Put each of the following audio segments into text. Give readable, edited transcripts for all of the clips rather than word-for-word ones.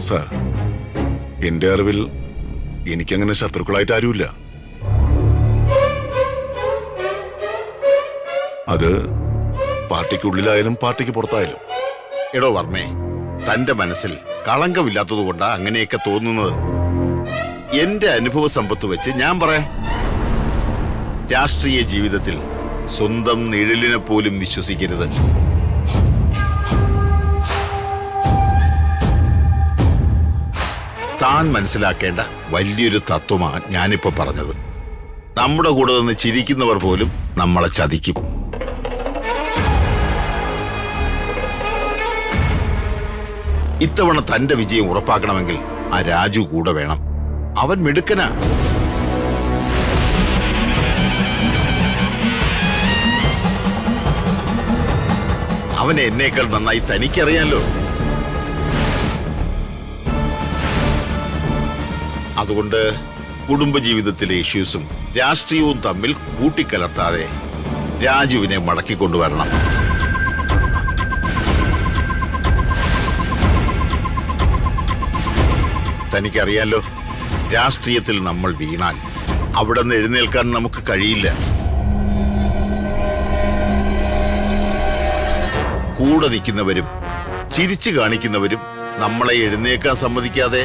Sir, എന്റെ അറിവിൽ എനിക്കങ്ങനെ ശത്രുക്കളായിട്ട് ആരുമില്ല. അത് പാർട്ടിക്കുള്ളിലായാലും പാർട്ടിക്ക് പുറത്തായാലും. എടോ വർമ്മേ, തന്റെ മനസ്സിൽ കളങ്കമില്ലാത്തതുകൊണ്ടാ അങ്ങനെയൊക്കെ തോന്നുന്നത്. എന്റെ അനുഭവ സമ്പത്ത് വെച്ച് ഞാൻ പറയാം. രാഷ്ട്രീയ ജീവിതത്തിൽ സ്വന്തം നിഴലിനെ പോലും വിശ്വസിക്കരുത്. താൻ മനസ്സിലാക്കേണ്ട വലിയൊരു തത്വമാണ് ഞാനിപ്പോ പറഞ്ഞത്. നമ്മുടെ കൂടെ നിന്ന് ചിരിക്കുന്നവർ പോലും നമ്മളെ ചതിക്കും. ഇത്തവണ തന്റെ വിജയം ഉറപ്പാക്കണമെങ്കിൽ ആ രാജു കൂടെ വേണം. അവൻ മിടുക്കനാ. അവനെ എന്നേക്കാൾ നന്നായി തനിക്കറിയാലോ. അതുകൊണ്ട് കുടുംബജീവിതത്തിലെ ഇഷ്യൂസും രാഷ്ട്രീയവും തമ്മിൽ കൂട്ടിക്കലർത്താതെ രാജുവിനെ മടക്കിക്കൊണ്ടുവരണം. തനിക്കറിയാലോ, രാഷ്ട്രീയത്തിൽ നമ്മൾ വീണാൽ അവിടെ നിന്ന് എഴുന്നേൽക്കാൻ നമുക്ക് കഴിയില്ല. കൂടെ നിൽക്കുന്നവരും ചിരിച്ചു കാണിക്കുന്നവരും നമ്മളെ എഴുന്നേക്കാൻ സമ്മതിക്കാതെ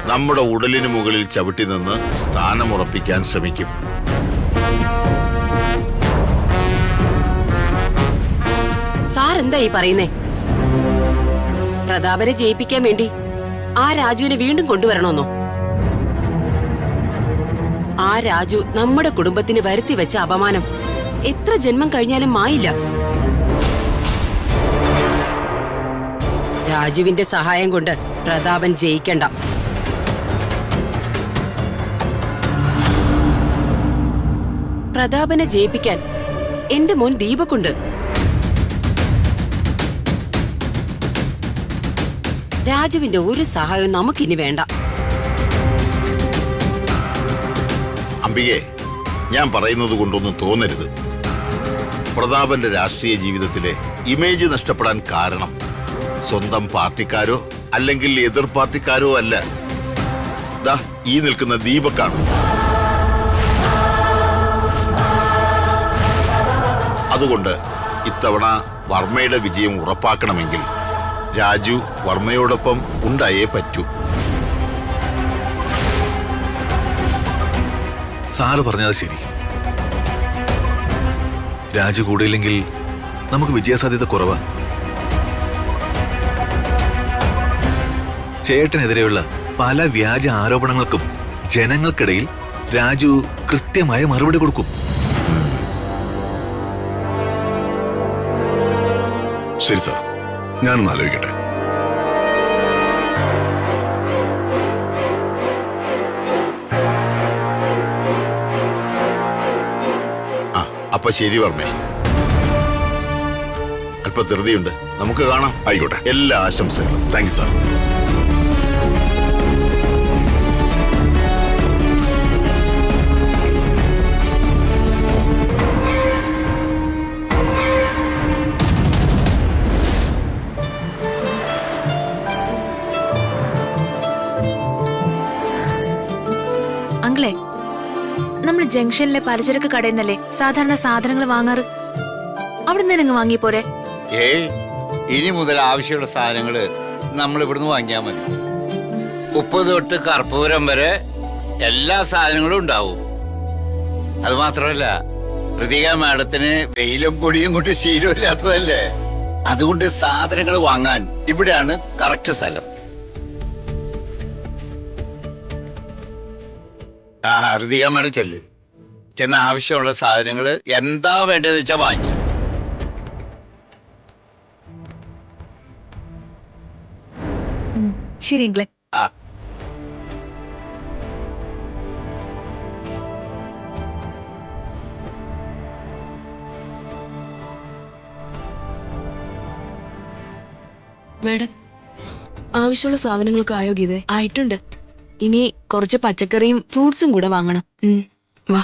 നമ്മുടെ ഉടലിനു മുകളിൽ ചവിട്ടി നിന്ന് സ്ഥാനമുറപ്പിക്കാൻ ശ്രമിക്കും. സാർ എന്താ ഈ പറയുന്നേ? പ്രതാപനെ ജയിപ്പിക്കാൻ വേണ്ടി ആ രാജുവിനെ വീണ്ടും കൊണ്ടുവരണമെന്നോ? ആ രാജു നമ്മുടെ കുടുംബത്തിന് വരുത്തി വെച്ച അപമാനം എത്ര ജന്മം കഴിഞ്ഞാലും മായില്ല. രാജുവിന്റെ സഹായം കൊണ്ട് പ്രതാപൻ ജയിക്കണ്ട. പ്രതാപനെ ജയിപ്പിക്കാൻ എന്റെ മോൻ ദീപക്കുണ്ട്. രാജുവിന്റെ ഒരു സഹായവും നമുക്കിനി വേണ്ട. അംബികെ, ഞാൻ പറയുന്നത് കൊണ്ടൊന്നും തോന്നരുത്. പ്രതാപന്റെ രാഷ്ട്രീയ ജീവിതത്തിലെ ഇമേജ് നഷ്ടപ്പെടാൻ കാരണം സ്വന്തം പാർട്ടിക്കാരോ അല്ലെങ്കിൽ എതിർ പാർട്ടിക്കാരോ അല്ല. ദാ ഈ നിൽക്കുന്ന ദീപക്കാണ്. അതുകൊണ്ട് ഇത്തവണ വർമ്മയുടെ വിജയം ഉറപ്പാക്കണമെങ്കിൽ രാജു വർമ്മയോടൊപ്പം ഉണ്ടായേ പറ്റൂ. സാറ് പറഞ്ഞത് ശരി. രാജു കൂടെയില്ലെങ്കിൽ നമുക്ക് വിജയസാധ്യത കുറവാ. ചേട്ടനെതിരെയുള്ള പല വ്യാജ ആരോപണങ്ങൾക്കും ജനങ്ങൾക്കിടയിൽ രാജു കൃത്യമായ മറുപടി കൊടുക്കും. ശരി സാർ, ഞാനൊന്ന് ആലോചിക്കട്ടെ. അപ്പൊ ശരി വർമ്മേ, അല്പ ധൃതിയുണ്ട്, നമുക്ക് കാണാം. ആയിക്കോട്ടെ. എല്ലാ ആശംസകളും. Thank you sir. അങ്കിളെ, നമ്മൾ ജംഗ്ഷനിലെ പലചരക്ക് കടയിൽ നിന്നല്ലേ സാധാരണ സാധനങ്ങൾ വാങ്ങാറ്? അവിടെ നിന്ന് വാങ്ങി പോരെ? ഏയ്, ഇനി മുതൽ ആവശ്യമുള്ള സാധനങ്ങള് നമ്മൾ ഇവിടുന്ന് വാങ്ങിയാൽ മതി. ഉപ്പ് തൊട്ട് കർപ്പൂരം വരെ എല്ലാ സാധനങ്ങളും ഉണ്ടാവും. അത് മാത്രമല്ല, ഋതിക മാഡത്തിന് വെയിലും പൊടിയും കൊണ്ട് ശീലമില്ലാത്തതല്ലേ. അതുകൊണ്ട് സാധനങ്ങൾ വാങ്ങാൻ ഇവിടെയാണ് കറക്റ്റ് സ്ഥലം. ഋതിക മാഡം ചെന്ന് ആവശ്യമുള്ള സാധനങ്ങൾ എന്താ വേണ്ടതെന്ന് വെച്ചാൽ വാങ്ങിച്ചു. ശരി അങ്കിളെ. മാഡം, ആവശ്യമുള്ള സാധനങ്ങൾക്ക് ആയോ ഗീതേ? ആയിട്ടുണ്ട്. ഇനി കുറച്ച് പച്ചക്കറിയും ഫ്രൂട്ട്സും കൂടെ വാങ്ങണം. വാ.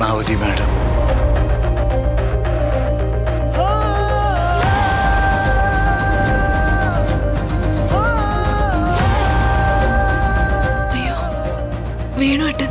പത്മാവതി മാഡം. അയ്യോ വേണു ഏട്ടൻ.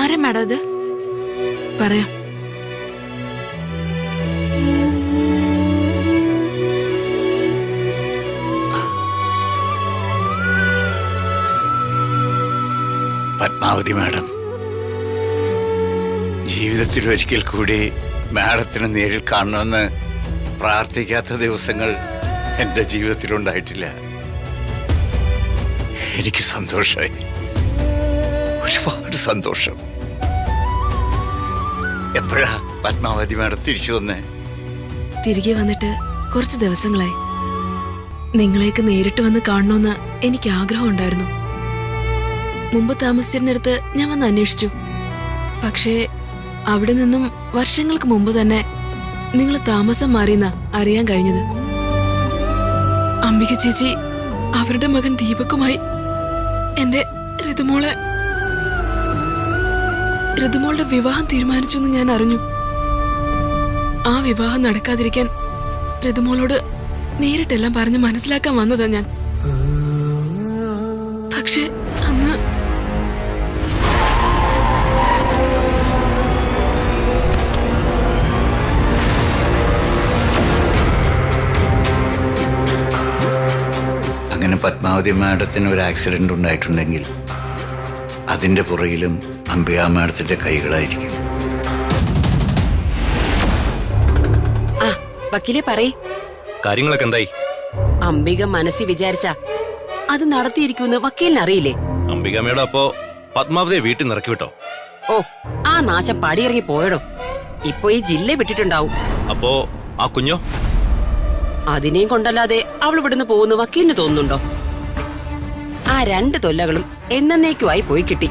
ആരാ മാഡം അത്? പറയാം. പത്മാവതി മാഡം, ജീവിതത്തിൽ ഒരിക്കൽ കൂടി മാഡത്തിനെ നേരിൽ കാണണമെന്ന് പ്രാർത്ഥിക്കാത്ത ദിവസങ്ങൾ എൻ്റെ ജീവിതത്തിലുണ്ടായിട്ടില്ല. എനിക്ക് സന്തോഷമായി, ഒരുപാട് സന്തോഷം. എപ്പോഴാ പത്മാവതി മാഡം തിരിച്ചു വന്നേ? തിരികെ വന്നിട്ട് കുറച്ച് ദിവസങ്ങളായി. നിങ്ങളെയൊക്കെ നേരിട്ട് വന്ന് കാണണമെന്ന് എനിക്ക് ആഗ്രഹം ഉണ്ടായിരുന്നു. മുമ്പ് താമസിച്ചിരുന്നിടത്ത് ഞാൻ വന്ന് അന്വേഷിച്ചു. പക്ഷേ അവിടെ നിന്നും വർഷങ്ങൾക്ക് മുമ്പ് തന്നെ നിങ്ങൾ താമസം മാറിയെന്ന അറിയാൻ കഴിഞ്ഞത്. അംബിക ചേച്ചി അവരുടെ മകൻ ദീപക്കുമായി എന്റെ ഋതുമോളുടെ വിവാഹം തീരുമാനിച്ചു എന്ന് ഞാൻ അറിഞ്ഞു. ആ വിവാഹം നടക്കാതിരിക്കാൻ ഋതുമോളോട് നേരിട്ടെല്ലാം പറഞ്ഞ് മനസ്സിലാക്കാൻ വന്നതാ ഞാൻ. പക്ഷെ അന്ന് അങ്ങനെ പത്മാവതി മാഡത്തിന് ഒരു ആക്സിഡന്റ് ഉണ്ടായിട്ടുണ്ടെങ്കിൽ അതിന്റെ പുറകിലും അംബിക മാഡത്തിന്റെ കൈകളായിരിക്കും. ആ വക്കീലെ പറയ്. കാര്യങ്ങളൊക്കെ എന്തായി? അംബിക മനസ്സിൽ വിചാരിച്ച അത് നടത്തിയിരിക്കുമെന്ന് വക്കീലിന് അറിയില്ലേ? അംബികാമ്മയുടെ അപ്പോ പത്മാവതിയെ വീട്ടിൽ നിന്ന് ഇറക്കി വിട്ടോ? ഓ, ആ നാശം പടിയിറങ്ങി പോയടോ. ഇപ്പൊ ഈ ജില്ല വിട്ടിട്ടുണ്ടാവും. അപ്പോ ആ കുഞ്ഞോ? അതിനെയും കൊണ്ടല്ലാതെ അവൾ ഇവിടുന്ന് പോകുന്നു വക്കീലിന് തോന്നുന്നുണ്ടോ? ആ 2 തൊല്ലകളും എന്നേക്കുമായി പോയി കിട്ടി.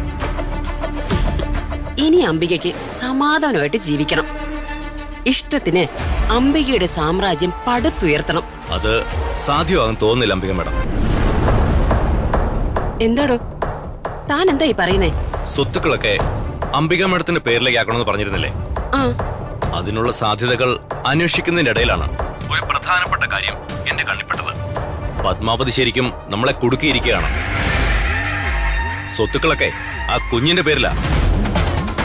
ഇനി അംബികയ്ക്ക് സമാധാനമായിട്ട് ജീവിക്കണം. ഇഷ്ടത്തിന് അംബികയുടെ സാമ്രാജ്യം പടുത്തുയർത്തണം. അത് സാധ്യമാകും തോന്നുന്നില്ല അംബിക മാഡം. എന്താടോ താൻ എന്തായി പറയുന്നേ? സ്വത്തുക്കളൊക്കെ അംബിക മാഡത്തിന്റെ പേരിലേക്ക് ആക്കണമെന്ന് പറഞ്ഞിരുന്നില്ലേ? ആ, അതിനുള്ള സാധ്യതകൾ അന്വേഷിക്കുന്നതിന്റെ ഇടയിലാണ് ഒരു പ്രധാനപ്പെട്ട കാര്യം എന്റെ കണ്ണിപ്പെട്ടത്. പത്മാവതി ശരിക്കും നമ്മളെ കുടുക്കിയിരിക്കുകയാണ്. സ്വത്തുക്കളൊക്കെ ആ കുഞ്ഞിന്റെ പേരിലാ.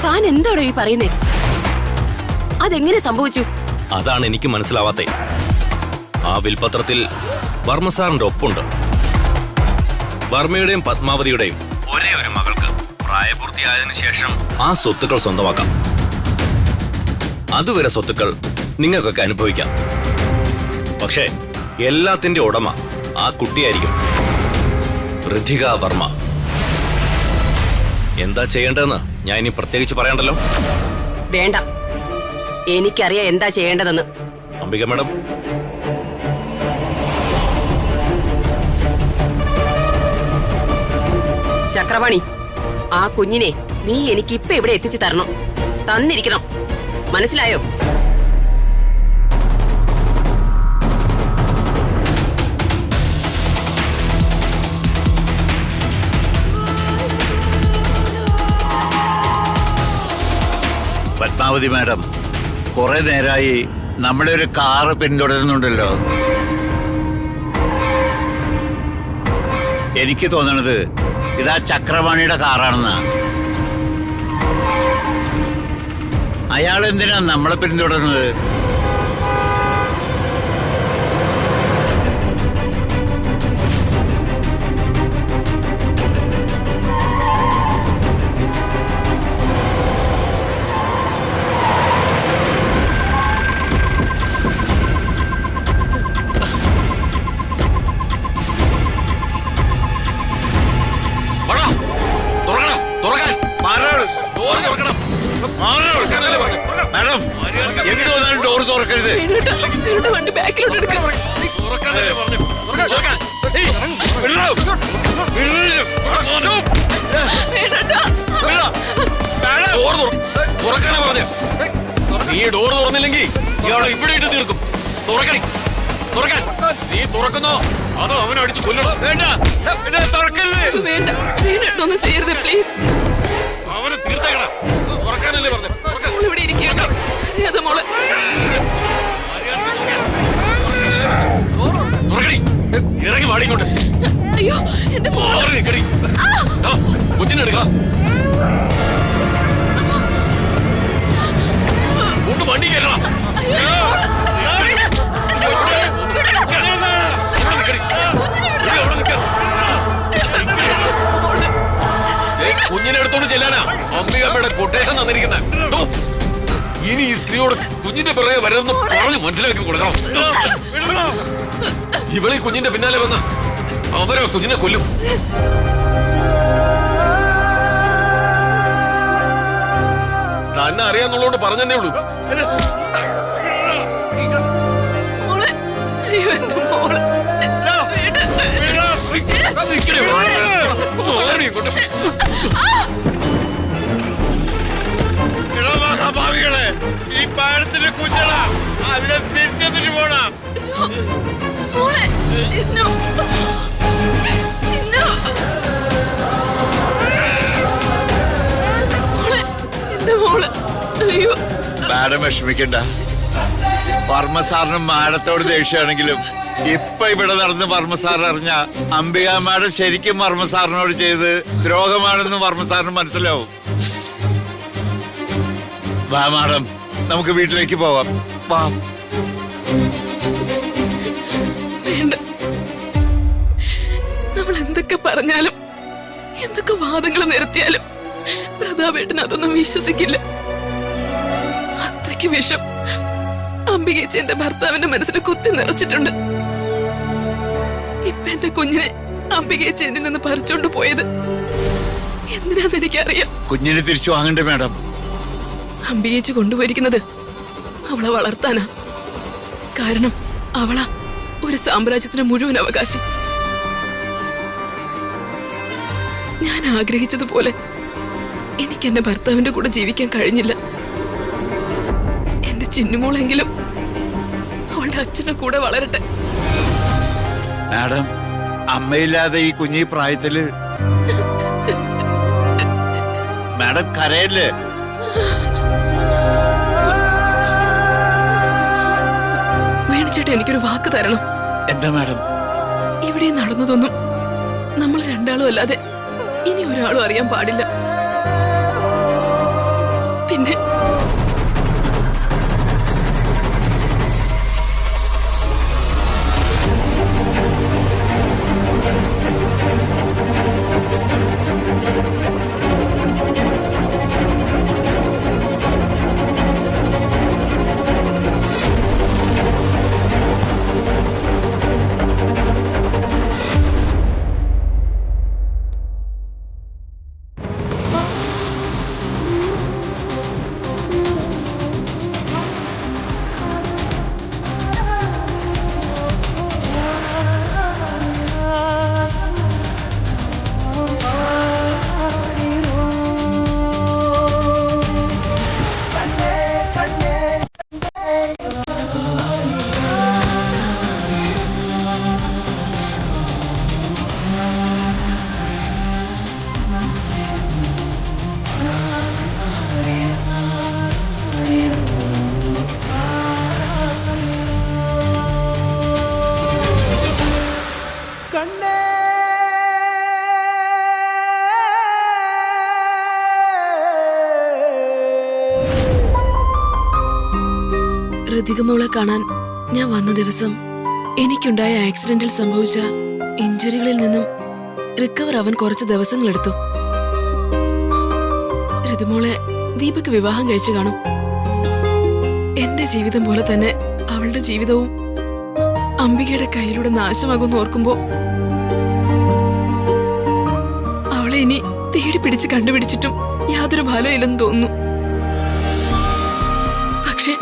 താൻ എന്താടോ ഈ പറയുന്നേ? അതെങ്ങനെ സംഭവിച്ചു? അതാണ് എനിക്ക് മനസ്സിലാവാത്തേ. ആ വിൽപത്രത്തിൽ വർമ്മ സാറിന്റെ ഒപ്പുണ്ട്. വർമ്മയുടെയും പത്മാവതിയുടെയും ഒരേ ഒരു മകൾക്ക് പ്രായപൂർത്തിയായതിനു ശേഷം ആ സ്വത്തുക്കൾ സ്വന്തമാക്കാം. അതുവരെ സ്വത്തുക്കൾ നിങ്ങൾക്കൊക്കെ അനുഭവിക്കാം. പക്ഷേ എല്ലാത്തിന്റെ ഉടമ ആ കുട്ടിയായിരിക്കും, ഋതിക വർമ്മ. എന്താ ചെയ്യേണ്ടതെന്ന് ഞാൻ ഇനി പ്രത്യേകിച്ച് പറയണ്ടല്ലോ. വേണ്ട, എനിക്കറിയാം എന്താ ചെയ്യേണ്ടതെന്ന്. അംബിക മാഡം, ചക്രവാണി, ആ കുഞ്ഞിനെ നീ എനിക്കിപ്പൊ ഇവിടെ എത്തിച്ചു തരണം. തന്നിരിക്കണം, മനസ്സിലായോ? പത്മാവതി മാഡം, കുറെ നേരമായി നമ്മളെ ഒരു കാറ് പിന്തുടരുന്നുണ്ടല്ലോ. എനിക്ക് തോന്നണത് ഇതാ ചക്രവാണിയുടെ കാറാണെന്നാ. അയാൾ എന്തിനാ നമ്മളെ പിന്തുടരുന്നത്? തുറക്കണം, തുറക്കാൻ, മാറാണ്, ഡോറ് തുറക്കണം, മാറാ. മാഡം എന്ത് വന്നാലും ഡോർ തുറക്കരുത്. വണ്ടി ബാക്കിലോട്ട് എടുക്കാം. നീ ഡോർ തുറന്നില്ലെങ്കിൽ ഇയാളെ ഇവിടെ ഇട്ട് തീർക്കും. തുറക്കണി, തുറക്കാൻ. നീ തുറക്കുന്നോ അതോ അവനെ അടിച്ച് കൊല്ലണോ? വേണ്ട, തുറക്കരുത്. വേണ്ട വേണ്ട, ഒന്നും ചെയ്യരുത് പ്ലീസ്. അവനെ തീർത്തേക്കണം. തുറക്കാനല്ലേ പറഞ്ഞു. ഇവിടെ ഇരിക്കട്ടോ, അറിയാതെ മോളെ. തുറക്കടി, ഇറങ്ങി വാടിക്കോട്ടെ. അയ്യോ എന്റെ മോളെ. നിക്കടി, കൊച്ചിനെടുക്കാം. കൊണ്ട് വണ്ടി കയറണം. കുഞ്ഞിനെ എടുത്തോണ്ട് ചെല്ലാനാ അംബികമ്മയുടെ കൊട്ടേഷൻ തന്നിരിക്കുന്നത്. ഇനി ഈ സ്ത്രീയോട് കുഞ്ഞിന്റെ പിറകെ വരരുന്ന് പറഞ്ഞ് മനസ്സിലാക്കി കൊടുക്കണം. ഇവളീ കുഞ്ഞിന്റെ പിന്നാലെ വന്ന് അവരെ കുഞ്ഞിനെ കൊല്ലും. തന്നെ അറിയാന്നുള്ളതുകൊണ്ട് പറഞ്ഞതേ ഉള്ളൂ. മോളെ. അയ്യോ എന്റെ മോളെ. ഭാവികളെ ഈ പാഴത്തിന്റെ കുഞ്ഞളാ അതിനെ തിരിച്ചെന്നിട്ട് പോണ. മോളെ ചിന്നു, ചിന്നു. മോളെ, എന്റെ മോളെ. അയ്യോ മാഡം വിഷമിക്കണ്ട. വർമ്മ സാറിന് മാഡത്തോട് ദേഷ്യമാണെങ്കിലും ഇപ്പൊ ഇവിടെ നടന്ന് വർമ്മ സാർ അറിഞ്ഞ അംബിക മാഡം ശരിക്കും വർമ്മ സാറിനോട് ചെയ്ത് ദ്രോഹമാണെന്ന് വർമ്മ സാറിന് മനസ്സിലാവും. വാ മാഡം, നമുക്ക് വീട്ടിലേക്ക് പോവാം. വാ. വേണ്ട. നമ്മൾ എന്തൊക്കെ പറഞ്ഞാലും എന്തൊക്കെ വാദങ്ങൾ നിരത്തിയാലും പ്രതാപേട്ടൻ അതൊന്നും വിശ്വസിക്കില്ല. അത്രയ്ക്ക് വിഷം അംബികേച്ചി എന്റെ ഭർത്താവിന്റെ മനസ്സിൽ കുത്തി നിറച്ചിട്ടുണ്ട്. ഇപ്പൊ എന്റെ കുഞ്ഞിനെ അംബികേച്ചി എന്നിൽ നിന്ന് പറിച്ചോണ്ട് പോയത് എന്തിനാന്ന് എനിക്കറിയാം. കുഞ്ഞിനെ തിരിച്ചു വാങ്ങണ്ടേ മാഡം? അംബികേച്ചി കൊണ്ടുപോയിരിക്കുന്നത് അവളെ വളർത്താനാ. കാരണം അവളാ ഒരു സാമ്രാജ്യത്തിന് മുഴുവൻ അവകാശി. ഞാൻ ആഗ്രഹിച്ചതുപോലെ എനിക്ക് എന്റെ ഭർത്താവിന്റെ കൂടെ ജീവിക്കാൻ കഴിഞ്ഞില്ല. എന്റെ ചിന്നുമോളെങ്കിലും അവളുടെ അച്ഛന്റെ കൂടെ വളരട്ടെ. മാഡം, അമ്മയില്ലാതെ ഈ കുഞ്ഞി പ്രായത്തില് മാഡം കരയല്ലേ? വേണിച്ചേട്ടാ, എനിക്കൊരു വാക്ക് തരണം. എന്താ മാഡം? ഇവിടെ നടന്നതൊന്നും നമ്മൾ രണ്ടാളും അല്ലാതെ ഇനി ഒരാളും അറിയാൻ പാടില്ല. പിന്നെ ഋതികമോളെ കാണാൻ ഞാൻ വന്ന ദിവസം എനിക്കുണ്ടായ ആക്സിഡന്റിൽ സംഭവിച്ച ഇഞ്ചുറികളിൽ നിന്നും റിക്കവർ ആവാൻ കുറച്ച് ദിവസങ്ങളെടുത്തു. ഋതുമോളെ ദീപക് വിവാഹം കഴിച്ചു കാണും. എന്റെ ജീവിതം പോലെ തന്നെ അവളുടെ ജീവിതവും അംബികയുടെ കയ്യിലൂടെ നാശമാകുമെന്ന് ഓർക്കുമ്പോ അവളെ ഇനി തേടി പിടിച്ച് കണ്ടുപിടിച്ചിട്ടും യാതൊരു ഫലമില്ലെന്ന് തോന്നുന്നു. പക്ഷെ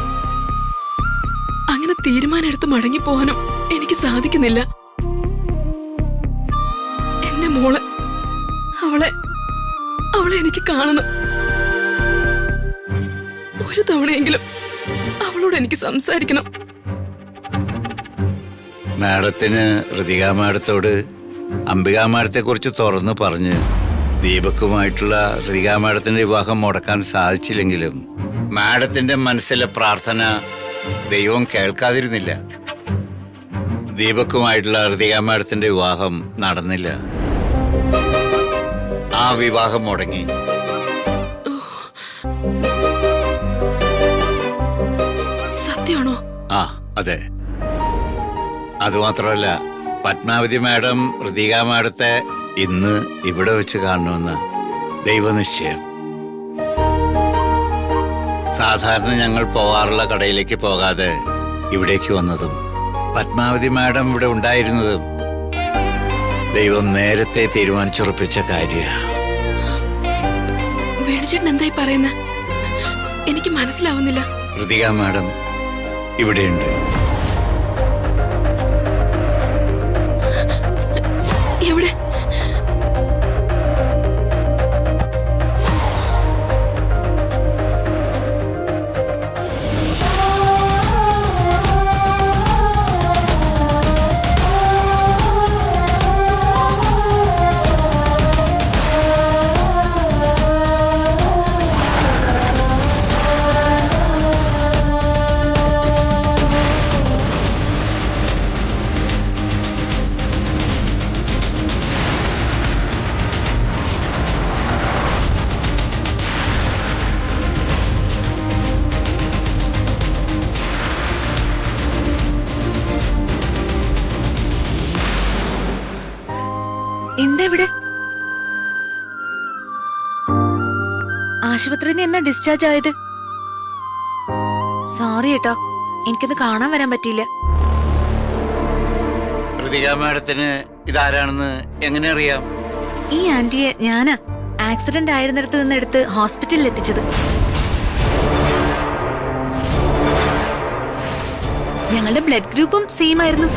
അങ്ങനെ തീരുമാനമെടുത്ത് മടങ്ങിപ്പോവാനും എനിക്ക് സാധിക്കുന്നില്ല. എന്റെ മോള്, അവളെ എനിക്ക് കാണണം. ഒരു തവണയെങ്കിലും അവളോട് എനിക്ക് സംസാരിക്കണം. മാഡത്തിന് ഋതിക മാഡത്തോട് അംബിക മാഡത്തെ കുറിച്ച് തുറന്ന് പറഞ്ഞ് ദീപക്കുമായിട്ടുള്ള ഋതിക മാഡത്തിന്റെ വിവാഹം മുടക്കാൻ സാധിച്ചില്ലെങ്കിലും മാഡത്തിന്റെ മനസ്സിലെ പ്രാർത്ഥന ദൈവം കേൾക്കാതിരുന്നില്ല. ദീപക്കുമായിട്ടുള്ള ഋതിക മാഡത്തിന്റെ വിവാഹം നടന്നില്ല. ആ വിവാഹം മുടങ്ങി. സത്യമാണോ? ആ, അതെ. അതുമാത്രമല്ല, പത്മാവതി മാഡം ഋതിക മാഡത്തെ ഇന്ന് ഇവിടെ വെച്ച് കാണണമെന്ന് ദൈവനിശ്ചയം. സാധാരണ ഞങ്ങൾ പോകാറുള്ള കടയിലേക്ക് പോകാതെ ഇവിടേക്ക് വന്നതും പത്മാവതി മാഡം ഇവിടെ ഉണ്ടായിരുന്നതും ദൈവം നേരത്തെ തീരുമാനിച്ചുറപ്പിച്ച കാര്യമാണ്. വേണുചേട്ടൻ എന്തായി പറയുന്ന? എനിക്ക് മനസ്സിലാവുന്നില്ല. ഋതിക മാഡം ഇവിടെയുണ്ട്. എവിടെ? എന്താ ഇവിടെ? ആശുപത്രിയിൽ നിന്ന് എന്നാ ഡിസ്ചാർജ് ആയത്? സോറി കേട്ടോ, എനിക്കൊന്ന് കാണാൻ വരാൻ പറ്റിയില്ല. ഋതിക മാഡത്തിന് ഇതാരാണെന്ന് എങ്ങനെ അറിയാം? ഈ ആന്റിയെ ഞാനാ ആക്സിഡന്റ് ആയിരുന്നിടത്ത് നിന്ന് എടുത്ത് ഹോസ്പിറ്റലിൽ എത്തിച്ചത്. ഞങ്ങളുടെ ബ്ലഡ് ഗ്രൂപ്പും സെയിം ആയിരുന്നു.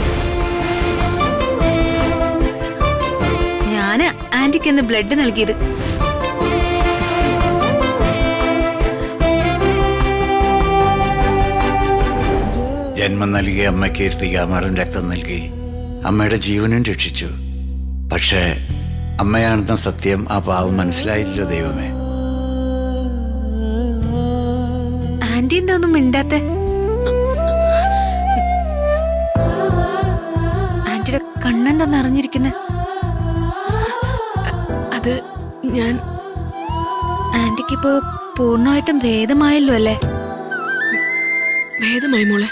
ഞാനാ ആന്റിക്ക് ഇന്ന് ബ്ലഡ് നൽകിയത്. ജന്മം നൽകിയ അമ്മയ്ക്ക് ഋതിക മാഡം രക്തം നൽകി അമ്മയുടെ ജീവനും രക്ഷിച്ചു. പക്ഷേ അമ്മയാണെന്ന സത്യം ആ പാവം മനസ്സിലായില്ലല്ലോ ദൈവമേ. ആന്റി എന്താന്നും മിണ്ടാത്തെ? ആന്റിയുടെ കണ്ണെന്താന്ന് അറിഞ്ഞിരിക്കുന്നെ? അത് ഞാൻ ആന്റിക്കിപ്പോ പൂർണ്ണമായിട്ടും ഭേദമായല്ലോ അല്ലേ? ഭേദമായി മോളെ.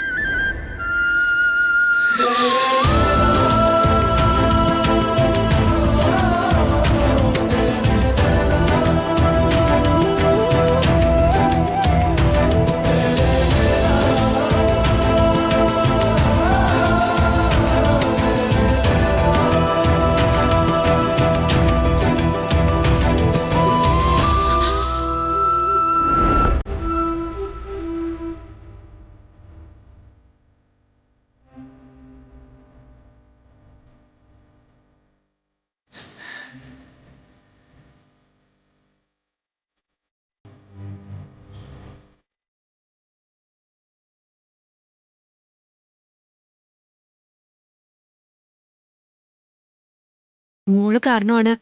മോള് കാരണമാണ്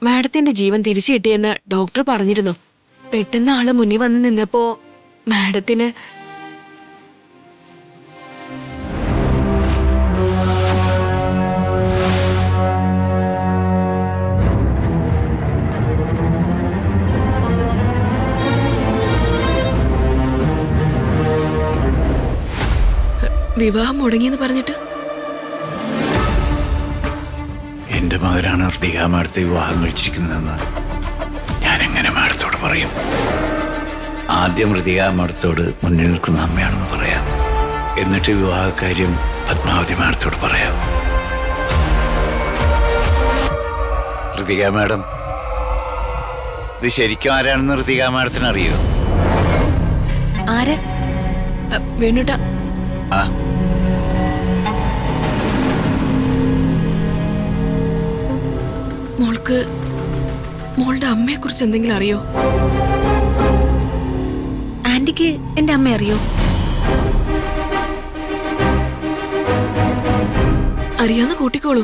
മാഡത്തിന്റെ ജീവൻ തിരിച്ചു കിട്ടിയെന്ന് ഡോക്ടർ പറഞ്ഞിരുന്നു. പെട്ടെന്ന് ആള് മുന്നിൽ വന്ന് നിന്നപ്പോ മാഡത്തിന് വിവാഹം മുടങ്ങിയെന്ന് പറഞ്ഞിട്ട് എന്റെ മകനാണ് ഋതിക മാഡത്തെ വിവാഹം കഴിച്ചിരിക്കുന്നതെന്ന് ഞാൻ എങ്ങനെ മാഡത്തോട് പറയും? ആദ്യം ഋതിക മാഡത്തോട് മുന്നിൽ നിൽക്കുന്ന അമ്മയാണെന്ന് പറയാം. എന്നിട്ട് വിവാഹകാര്യം പത്മാവതി മാഡത്തോട് പറയാം. ഋതിക മാഡം, ഇത് ശരിക്കും ആരാണെന്ന് ഋതിക മാഡത്തിന് അറിയോ? ആര്? വേണുട്ടാ, ആ മോൾക്ക് മോളുടെ അമ്മയെ കുറിച്ച് എന്തെങ്കിലും അറിയോ? ആന്റിക്ക് എന്റെ അമ്മ അറിയോ? അറിയാന്ന് കൂട്ടിക്കോളൂ.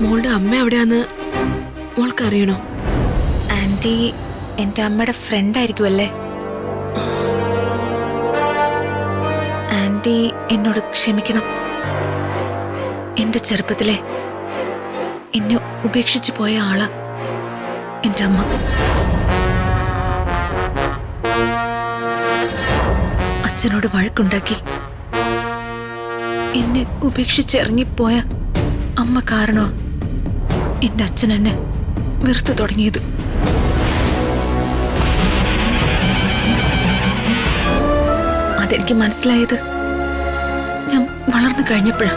മോളുടെ അമ്മ എവിടെയാന്ന് മോൾക്ക് അറിയണോ? ആന്റി എന്റെ അമ്മയുടെ ഫ്രണ്ട് ആയിരിക്കുമല്ലേ? ആന്റി എന്നോട് ക്ഷമിക്കണം. എന്റെ ചെറുപ്പത്തിലെ എന്നെ ഉപേക്ഷിച്ചു പോയ ആളാ എന്റെ അമ്മ. അച്ഛനോട് വഴക്കുണ്ടാക്കി എന്നെ ഉപേക്ഷിച്ചിറങ്ങിപ്പോയ അമ്മ കാരണോ എന്റെ അച്ഛൻ എന്നെ വെറുത്തു തുടങ്ങിയത്. അതെനിക്ക് മനസ്സിലായത് ഞാൻ വളർന്നു കഴിഞ്ഞപ്പോഴാ.